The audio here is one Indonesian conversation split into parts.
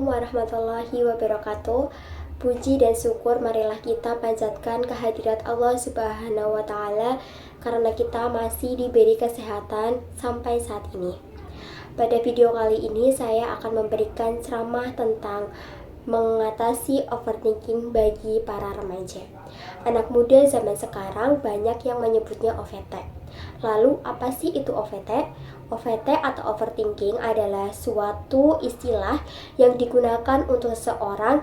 Assalamualaikum warahmatullahi wabarakatuh. Puji dan syukur marilah kita panjatkan kehadirat Allah Subhanahu wa Ta'ala karena kita masih diberi kesehatan sampai saat ini. Pada video kali ini saya akan memberikan ceramah tentang mengatasi overthinking bagi para remaja. Anak muda zaman sekarang banyak yang menyebutnya OVT. Lalu apa sih itu OVT? OVT atau overthinking adalah suatu istilah yang digunakan untuk seseorang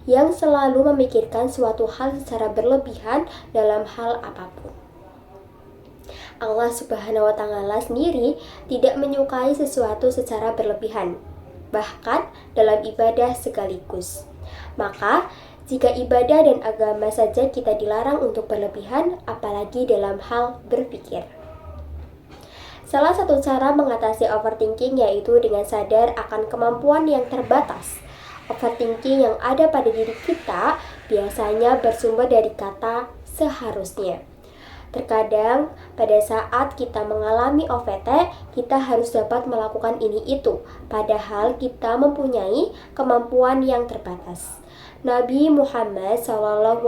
yang selalu memikirkan suatu hal secara berlebihan dalam hal apapun. Allah Subhanahu wa Ta'ala sendiri tidak menyukai sesuatu secara berlebihan, bahkan dalam ibadah sekaligus. Maka, jika ibadah dan agama saja kita dilarang untuk berlebihan, apalagi dalam hal berpikir. Salah satu cara mengatasi overthinking yaitu dengan sadar akan kemampuan yang terbatas. Overthinking yang ada pada diri kita biasanya bersumber dari kata seharusnya. Terkadang pada saat kita mengalami OVT, kita harus dapat melakukan ini itu, padahal kita mempunyai kemampuan yang terbatas. Nabi Muhammad SAW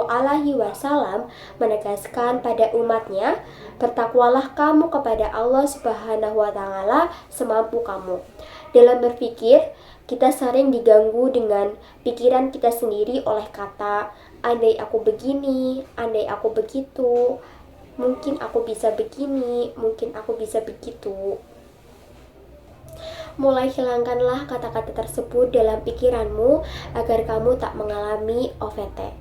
menegaskan pada umatnya, bertakwalah kamu kepada Allah Subhanahu wa Ta'ala semampu kamu. Dalam berpikir, kita sering diganggu dengan pikiran kita sendiri oleh kata, andai aku begini, andai aku begitu, mungkin aku bisa begini, mungkin aku bisa begitu. Mulai hilangkanlah kata-kata tersebut dalam pikiranmu agar kamu tak mengalami OVT.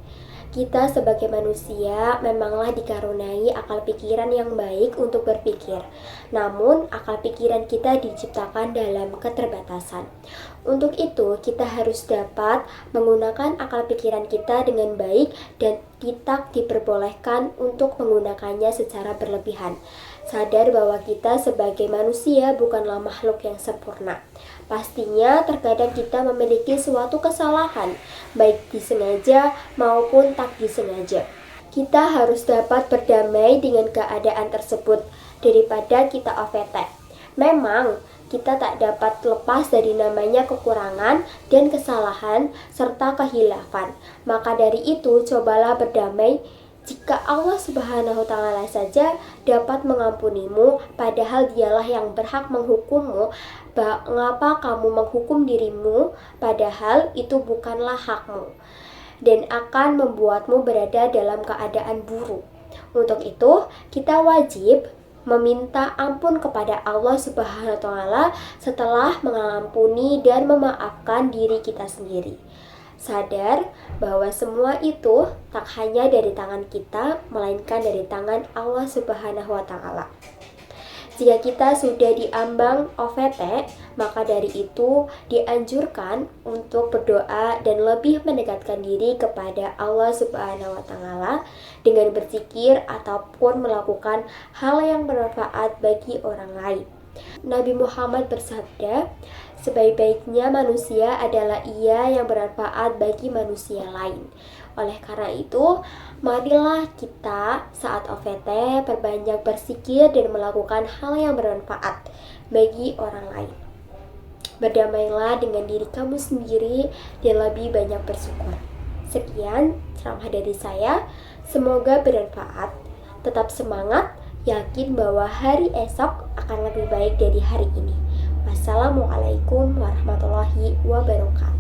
Kita sebagai manusia memanglah dikaruniai akal pikiran yang baik untuk berpikir. Namun, akal pikiran kita diciptakan dalam keterbatasan. Untuk itu, kita harus dapat menggunakan akal pikiran kita dengan baik dan tidak diperbolehkan untuk menggunakannya secara berlebihan. Sadar bahwa kita sebagai manusia bukanlah makhluk yang sempurna. Pastinya terkadang kita memiliki suatu kesalahan, baik disengaja maupun tak disengaja. Kita harus dapat berdamai dengan keadaan tersebut daripada kita OVT. Memang kita tak dapat lepas dari namanya kekurangan dan kesalahan serta kehilafan. Maka dari itu cobalah berdamai. Jika Allah Subhanahu wa Ta'ala saja dapat mengampunimu, padahal dialah yang berhak menghukummu, mengapa kamu menghukum dirimu, padahal itu bukanlah hakmu, dan akan membuatmu berada dalam keadaan buruk. Untuk itu, kita wajib meminta ampun kepada Allah Subhanahu wa Ta'ala setelah mengampuni dan memaafkan diri kita sendiri. Sadar bahwa semua itu tak hanya dari tangan kita, melainkan dari tangan Allah Subhanahu wa Ta'ala. Jika kita sudah diambang OVT, maka dari itu dianjurkan untuk berdoa dan lebih mendekatkan diri kepada Allah Subhanahu wa Ta'ala dengan berzikir ataupun melakukan hal yang bermanfaat bagi orang lain. Nabi Muhammad bersabda, sebaik-baiknya manusia adalah ia yang bermanfaat bagi manusia lain. Oleh karena itu, marilah kita saat OVT perbanyak berzikir dan melakukan hal yang bermanfaat bagi orang lain. Berdamailah dengan diri kamu sendiri dan lebih banyak bersyukur. Sekian ceramah dari saya, semoga bermanfaat. Tetap semangat, yakin bahwa hari esok akan lebih baik dari hari ini. Wassalamualaikum warahmatullahi wabarakatuh.